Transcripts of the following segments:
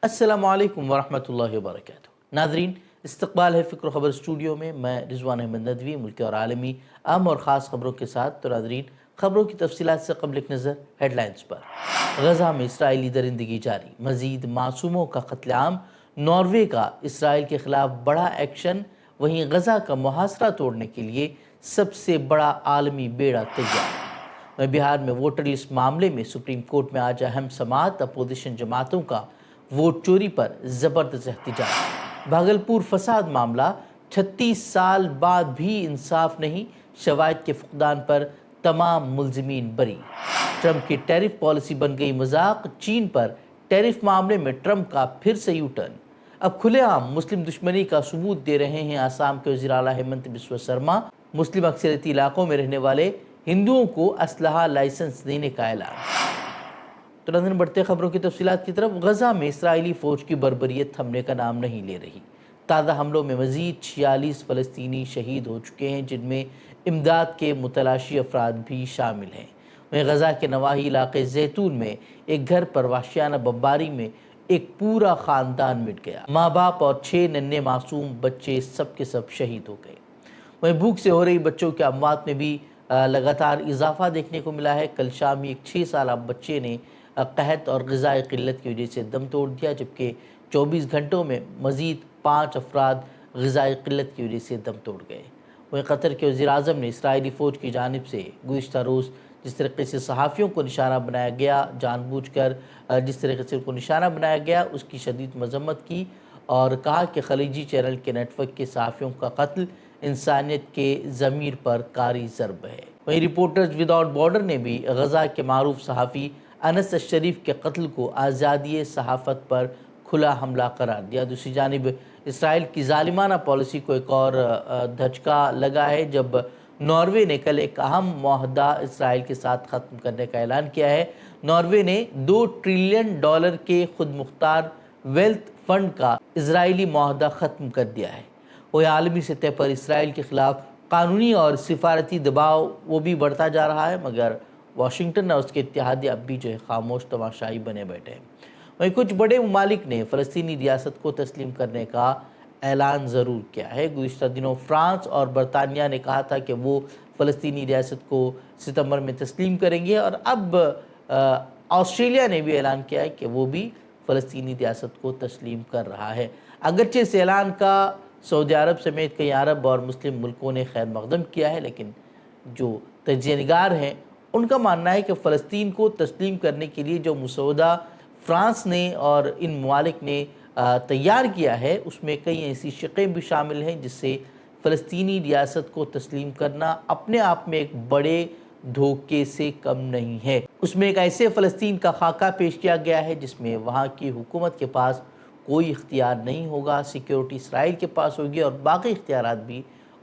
السلام علیکم ورحمۃ اللہ وبرکاتہ۔ ناظرین، استقبال ہے فکر و خبر اسٹوڈیو میں رضوان احمد ندوی، ملکی اور عالمی اہم اور خاص خبروں کے ساتھ۔ تو ناظرین، خبروں کی تفصیلات سے قبل ایک نظر ہیڈ لائنز پر۔ غزہ میں اسرائیلی درندگی جاری، مزید معصوموں کا قتل عام، ناروے کا اسرائیل کے خلاف بڑا ایکشن، وہیں غزہ کا محاصرہ توڑنے کے لیے سب سے بڑا عالمی بیڑا تیار۔ بہار میں ووٹر لسٹ معاملے میں سپریم کورٹ میں آج اہم سماعت، اپوزیشن جماعتوں کا ووٹ چوری پر زبردست احتجاج۔ بھاگلپور فساد معاملہ، 36 سال بعد بھی انصاف نہیں، شواہد کے فقدان پر تمام ملزمین بری۔ ٹرمپ کی ٹیرف پالیسی بن گئی مذاق، چین پر ٹیرف معاملے میں ٹرمپ کا پھر سے یو ٹرن۔ اب کھلے عام مسلم دشمنی کا ثبوت دے رہے ہیں آسام کے وزیر اعلیٰ ہیمنت بسوا سرما۔ مسلم اکثریتی علاقوں میں رہنے والے ہندوؤں کو اسلحہ لائسنس دینے کا اعلان۔ تو ناظرین، بڑھتے خبروں کی تفصیلات کی طرف۔ غزہ میں اسرائیلی فوج کی بربریت تھمنے کا نام نہیں لے رہی۔ تازہ حملوں میں مزید 46 فلسطینی شہید ہو چکے ہیں، جن میں امداد کے متلاشی افراد بھی شامل ہیں۔ وہیں غزہ کے نواحی علاقے زیتون میں ایک گھر پر وحشیانہ بمباری میں ایک پورا خاندان مٹ گیا۔ ماں باپ اور 6 ننھے معصوم بچے سب کے سب شہید ہو گئے۔ وہیں بھوک سے ہو رہی بچوں کے اموات میں بھی لگاتار اضافہ دیکھنے کو ملا ہے۔ کل شام ایک 6 سالہ بچے نے قحط اور غذائی قلت کی وجہ سے دم توڑ دیا، جبکہ 24 گھنٹوں میں مزید 5 افراد غذائی قلت کی وجہ سے دم توڑ گئے۔ وہیں قطر کے وزیر اعظم نے اسرائیلی فوج کی جانب سے گزشتہ روز جس طریقے سے صحافیوں کو نشانہ بنایا گیا، جان بوجھ کر جس طریقے سے ان کو نشانہ بنایا گیا، اس کی شدید مذمت کی اور کہا کہ خلیجی چینل کے نیٹ ورک کے صحافیوں کا قتل انسانیت کے ضمیر پر کاری ضرب ہے۔ وہیں رپورٹرز وداؤٹ بارڈر نے بھی غزہ کے معروف صحافی انس الشریف کے قتل کو آزادی صحافت پر کھلا حملہ قرار دیا۔ دوسری جانب اسرائیل کی ظالمانہ پالیسی کو ایک اور دھچکا لگا ہے، جب ناروے نے کل ایک اہم معاہدہ اسرائیل کے ساتھ ختم کرنے کا اعلان کیا ہے۔ ناروے نے $2 ٹریلین کے خود مختار ویلتھ فنڈ کا اسرائیلی معاہدہ ختم کر دیا ہے۔ وہ عالمی سطح پر اسرائیل کے خلاف قانونی اور سفارتی دباؤ وہ بھی بڑھتا جا رہا ہے، مگر واشنگٹن اور اس کے اتحادی اب بھی خاموش تماشائی بنے بیٹھے ہیں۔ وہیں کچھ بڑے ممالک نے فلسطینی ریاست کو تسلیم کرنے کا اعلان ضرور کیا ہے۔ گزشتہ دنوں فرانس اور برطانیہ نے کہا تھا کہ وہ فلسطینی ریاست کو ستمبر میں تسلیم کریں گے، اور اب آسٹریلیا نے بھی اعلان کیا ہے کہ وہ بھی فلسطینی ریاست کو تسلیم کر رہا ہے۔ اگرچہ اس اعلان کا سعودی عرب سمیت کئی عرب اور مسلم ملکوں نے خیر مقدم کیا ہے، لیکن جو تجزیہ نگار ہیں ان کا ماننا ہے کہ فلسطین کو تسلیم کرنے کے لیے جو مسودہ فرانس نے اور ان ممالک نے تیار کیا ہے، اس میں کئی ایسی شقیں بھی شامل ہیں جس سے فلسطینی ریاست کو تسلیم کرنا اپنے آپ میں ایک بڑے دھوکے سے کم نہیں ہے۔ اس میں ایک ایسے فلسطین کا خاکہ پیش کیا گیا ہے جس میں وہاں کی حکومت کے پاس کوئی اختیار نہیں ہوگا، سیکیورٹی اسرائیل کے پاس ہوگی اور باقی اختیارات بھی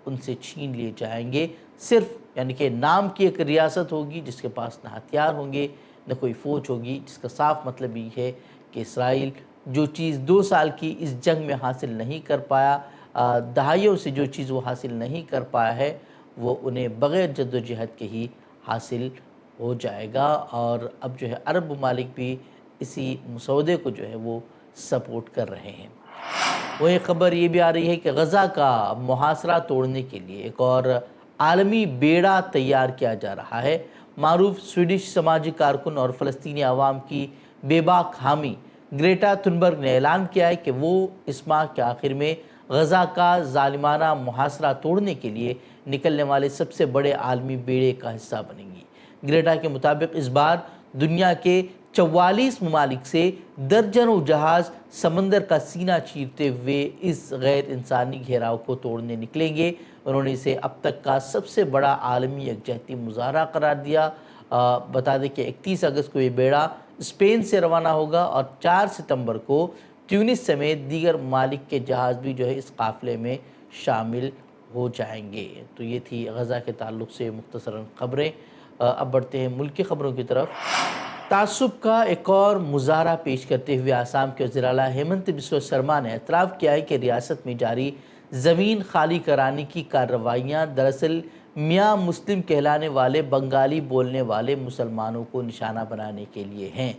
ان سے چھین لیے جائیں گے۔ صرف یعنی کہ نام کی ایک ریاست ہوگی جس کے پاس نہ ہتھیار ہوں گے نہ کوئی فوج ہوگی، جس کا صاف مطلب یہ ہے کہ اسرائیل جو چیز 2 سال کی اس جنگ میں حاصل نہیں کر پایا، دہائیوں سے جو چیز وہ حاصل نہیں کر پایا ہے، وہ انہیں بغیر جد و جہد کے ہی حاصل ہو جائے گا۔ اور اب عرب ممالک بھی اسی مسودے کو وہ سپورٹ کر رہے ہیں۔ وہ ایک خبر یہ بھی آ رہی ہے کہ غزہ کا محاصرہ توڑنے کے لیے ایک اور عالمی بیڑا تیار کیا جا رہا ہے۔ معروف سویڈش سماجی کارکن اور فلسطینی عوام کی بے باک حامی گریٹا تھنبرگ نے اعلان کیا ہے کہ وہ اس ماہ کے آخر میں غزہ کا ظالمانہ محاصرہ توڑنے کے لیے نکلنے والے سب سے بڑے عالمی بیڑے کا حصہ بنیں گی۔ گریٹا کے مطابق اس بار دنیا کے 44 ممالک سے درجنوں جہاز سمندر کا سینہ چیرتے ہوئے اس غیر انسانی گھیراؤ کو توڑنے نکلیں گے۔ انہوں نے اسے اب تک کا سب سے بڑا عالمی یکجہتی مظاہرہ قرار دیا۔ بتا دیں کہ 31 اگست کو یہ بیڑا اسپین سے روانہ ہوگا اور 4 ستمبر کو تیونس سمیت دیگر ممالک کے جہاز بھی اس قافلے میں شامل ہو جائیں گے۔ تو یہ تھی غزہ کے تعلق سے مختصراً خبریں۔ اب بڑھتے ہیں ملک کی خبروں کی طرف۔ تعصب کا ایک اور مظاہرہ پیش کرتے ہوئے آسام کے وزیر اعلیٰ ہیمنت بسوا سرما نے اعتراف کیا ہے کہ ریاست میں جاری زمین خالی کرانے کی کارروائیاں دراصل میاں مسلم کہلانے والے بنگالی بولنے والے مسلمانوں کو نشانہ بنانے کے لیے ہیں۔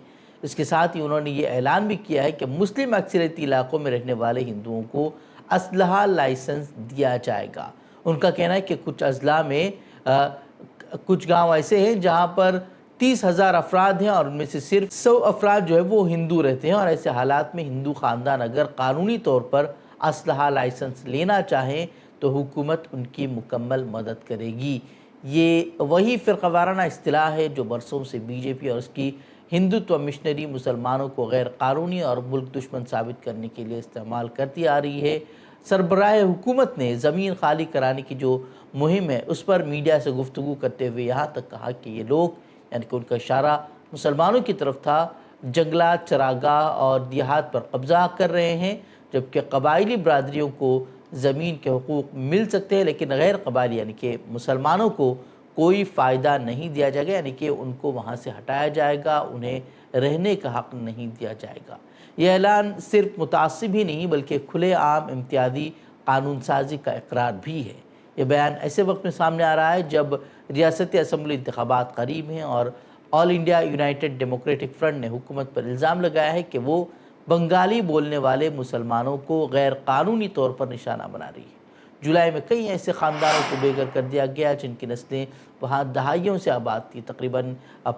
اس کے ساتھ ہی انہوں نے یہ اعلان بھی کیا ہے کہ مسلم اکثریتی علاقوں میں رہنے والے ہندوؤں کو اسلحہ لائسنس دیا جائے گا۔ ان کا کہنا ہے کہ کچھ اضلاع میں کچھ گاؤں ایسے ہیں جہاں پر 30,000 افراد ہیں اور ان میں سے صرف 100 افراد جو ہے وہ ہندو رہتے ہیں، اور ایسے حالات میں ہندو خاندان اگر قانونی طور پر اسلحہ لائسنس لینا چاہیں تو حکومت ان کی مکمل مدد کرے گی۔ یہ وہی فرقہ وارانہ اصطلاح ہے جو برسوں سے بی جے پی اور اس کی ہندوتو مشنری مسلمانوں کو غیر قانونی اور ملک دشمن ثابت کرنے کے لیے استعمال کرتی آ رہی ہے۔ سربراہ حکومت نے زمین خالی کرانے کی جو مہم ہے اس پر میڈیا سے گفتگو کرتے ہوئے یہاں تک کہا کہ یہ لوگ، یعنی کہ ان کا اشارہ مسلمانوں کی طرف تھا، جنگلات، چراگاہ اور دیہات پر قبضہ کر رہے ہیں، جبکہ قبائلی برادریوں کو زمین کے حقوق مل سکتے ہیں لیکن غیر قبائلی یعنی کہ مسلمانوں کو کوئی فائدہ نہیں دیا جائے گا، یعنی کہ ان کو وہاں سے ہٹایا جائے گا، انہیں رہنے کا حق نہیں دیا جائے گا۔ یہ اعلان صرف متعصب ہی نہیں بلکہ کھلے عام امتیازی قانون سازی کا اقرار بھی ہے۔ یہ بیان ایسے وقت میں سامنے آ رہا ہے جب ریاستی اسمبلی انتخابات قریب ہیں اور آل انڈیا یونائٹڈ ڈیموکریٹک فرنٹ نے حکومت پر الزام لگایا ہے کہ وہ بنگالی بولنے والے مسلمانوں کو غیر قانونی طور پر نشانہ بنا رہی ہے۔ جولائی میں کئی ایسے خاندانوں کو بے گھر کر دیا گیا جن کی نسلیں وہاں دہائیوں سے آباد تھی۔ تقریباً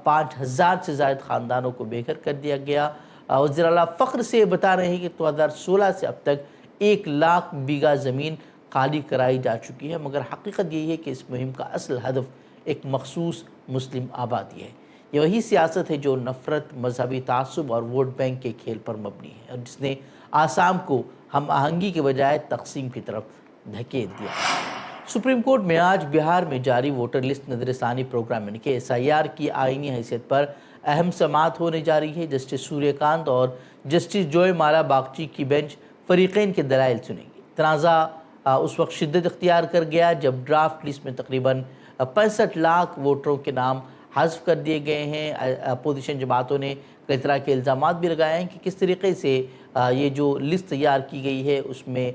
5,000 سے زائد خاندانوں کو بے گھر کر دیا گیا۔ وزیر اعلیٰ فخر سے بتا رہے ہیں کہ 2016 سے اب تک 1 لاکھ بیگھہ زمین خالی کرائی جا چکی ہے، مگر حقیقت یہی ہے کہ اس مہم کا اصل ہدف ایک مخصوص مسلم آبادی ہے۔ یہ وہی سیاست ہے جو نفرت، مذہبی تعصب اور ووٹ بینک کے کھیل پر مبنی ہے اور جس نے آسام کو ہم آہنگی کے بجائے تقسیم کی طرف دھکیل دیا۔ سپریم کورٹ میں آج بہار میں جاری ووٹر لسٹ نظر ثانی پروگرام یعنی کہ SIR کی آئینی حیثیت پر اہم سماعت ہونے جا رہی ہے۔ جسٹس سوریہ کانت اور جسٹس جوئے مالا باگچی کی بینچ فریقین کے دلائل سنیں گی۔ تنازع اس وقت شدت اختیار کر گیا جب ڈرافٹ لسٹ میں تقریباً 65 لاکھ ووٹروں کے نام حذف کر دیے گئے ہیں۔ اپوزیشن جماعتوں نے کئی طرح کے الزامات بھی لگائے ہیں کہ کس طریقے سے یہ جو لسٹ تیار کی گئی ہے اس میں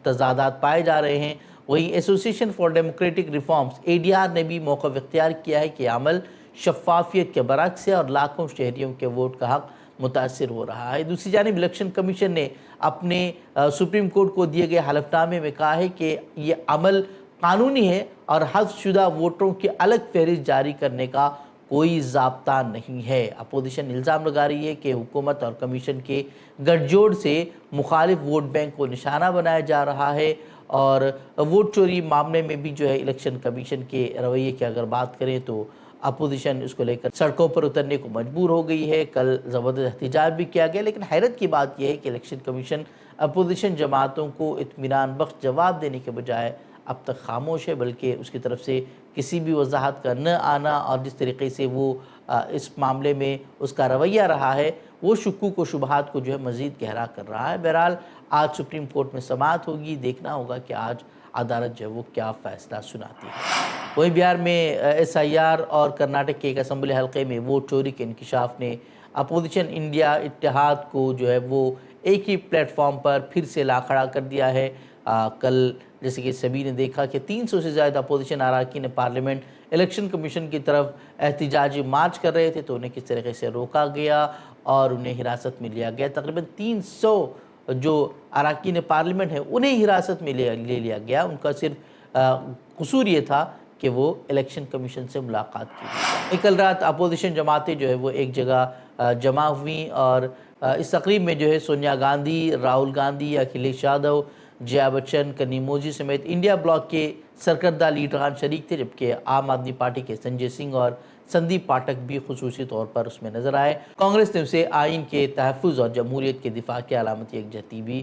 تضادات پائے جا رہے ہیں۔ وہیں association for democratic reforms ADR نے بھی موقف اختیار کیا ہے کہ عمل شفافیت کے برعکس ہے اور لاکھوں شہریوں کے ووٹ کا حق متاثر ہو رہا ہے۔ دوسری جانب الیکشن کمیشن نے اپنے سپریم کورٹ کو دیے گئے حلف نامے میں کہا ہے کہ یہ عمل قانونی ہے اور حذف شدہ ووٹروں کی الگ فہرست جاری کرنے کا کوئی ضابطہ نہیں ہے۔ اپوزیشن الزام لگا رہی ہے کہ حکومت اور کمیشن کے گٹھ جوڑ سے مخالف ووٹ بینک کو نشانہ بنایا جا رہا ہے، اور ووٹ چوری معاملے میں بھی جو ہے الیکشن کمیشن کے رویے کی اگر بات کریں تو اپوزیشن اس کو لے کر سڑکوں پر اترنے کو مجبور ہو گئی ہے۔ کل زبردست احتجاج بھی کیا گیا، لیکن حیرت کی بات یہ ہے کہ الیکشن کمیشن اپوزیشن جماعتوں کو اطمینان بخش جواب دینے کے بجائے اب تک خاموش ہے، بلکہ اس کی طرف سے کسی بھی وضاحت کا نہ آنا اور جس طریقے سے وہ اس معاملے میں اس کا رویہ رہا ہے وہ شکوک و شبہات کو جو ہے مزید گہرا کر رہا ہے۔ بہرحال آج سپریم کورٹ میں سماعت ہوگی، دیکھنا ہوگا کہ آج عدالت جو ہے وہ کیا فیصلہ سناتی ہے۔ وہیں بہار میں SIR اور کرناٹک کے ایک اسمبلی حلقے میں ووٹ چوری کے انکشاف نے اپوزیشن انڈیا اتحاد کو جو ہے وہ ایک ہی پلیٹ فارم پر پھر سے لا کھڑا کر دیا ہے۔ کل جیسے کہ سبھی نے دیکھا کہ 300 سے زیادہ اپوزیشن اراکین پارلیمنٹ الیکشن کمیشن کی طرف احتجاجی مارچ کر رہے تھے تو انہیں کس طریقے سے روکا گیا اور انہیں حراست میں لیا گیا۔ تقریباً 300 جو اراکین پارلیمنٹ ہیں انہیں حراست میں لے لیا گیا۔ ان کا صرف قصور یہ تھا کہ وہ الیکشن کمیشن سے ملاقات کی۔ کل رات اپوزیشن جماعتیں جو ہے وہ ایک جگہ جمع ہوئیں اور اس تقریب میں جو ہے سونیا گاندھی، راہل گاندھی، اکھلیش یادو، جیا بچن، کنیموجی سمیت انڈیا بلاک کے سرکردہ لیڈران شریک تھے، جبکہ عام آدمی پارٹی کے سنجے سنگھ اور سندیپ پاٹھک بھی خصوصی طور پر اس میں نظر آئے۔ کانگریس نے اسے آئین کے تحفظ اور جمہوریت کے دفاع کی علامتی یکجہتی بھی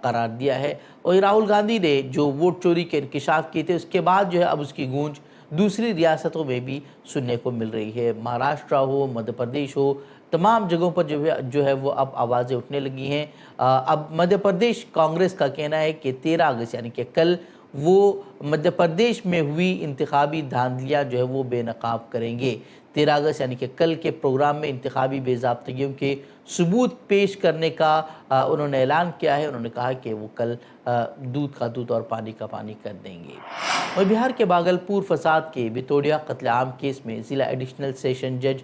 قرار دیا ہے۔ اور راہل گاندھی نے جو ووٹ چوری کے انکشاف کیے تھے اس کے بعد جو ہے اب اس کی گونج دوسری ریاستوں میں بھی سننے کو مل رہی ہے۔ مہاراشٹر ہو، مدھیہ پردیش ہو، تمام جگہوں پر جو ہے وہ اب آوازیں اٹھنے لگی ہیں۔ اب مدھیہ پردیش کانگریس کا کہنا ہے کہ 13 اگست یعنی کہ کل وہ مدھیہ پردیش میں ہوئی انتخابی دھاندلیاں جو ہے وہ بے نقاب کریں گے۔ 13 اگست یعنی کہ کل کے پروگرام میں انتخابی بے ضابطگیوں کے ثبوت پیش کرنے کا انہوں نے اعلان کیا ہے۔ انہوں نے کہا کہ وہ کل دودھ کا دودھ اور پانی کا پانی کر دیں گے۔ اور بہار کے باگلپور فساد کے بتوڑیا قتل عام کیس میں ضلع ایڈیشنل سیشن جج